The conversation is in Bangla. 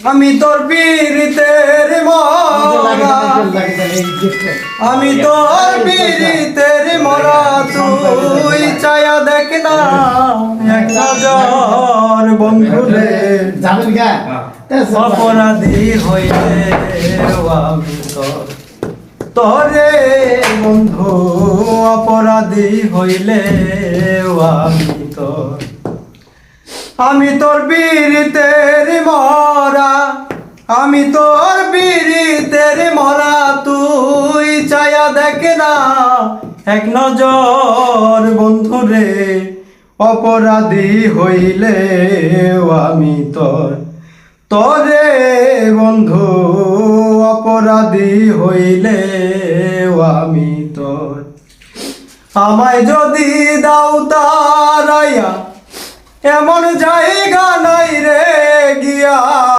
আমি তোর পীড়িতের মরা, আমি তোর পীড়িতের মরা, তুই চায়া দেখ না এক নজর বন্ধুরে, অপরাধী হইলে আমি তোরে বন্ধু, অপরাধী হইলে আমি তোর। আমি তোর পীড়িতের মরা, আমি তোর পীড়িতের মরা, তুই চায়া দেখ না এক নজর বন্ধুরে, অপরাধী হইলে আমি তোর। তোরে বন্ধু, অপরাধী হইলে আমি তোর। আমায় যদি দাও তারাইয়া, এমন জায়গা নাই রে গিয়া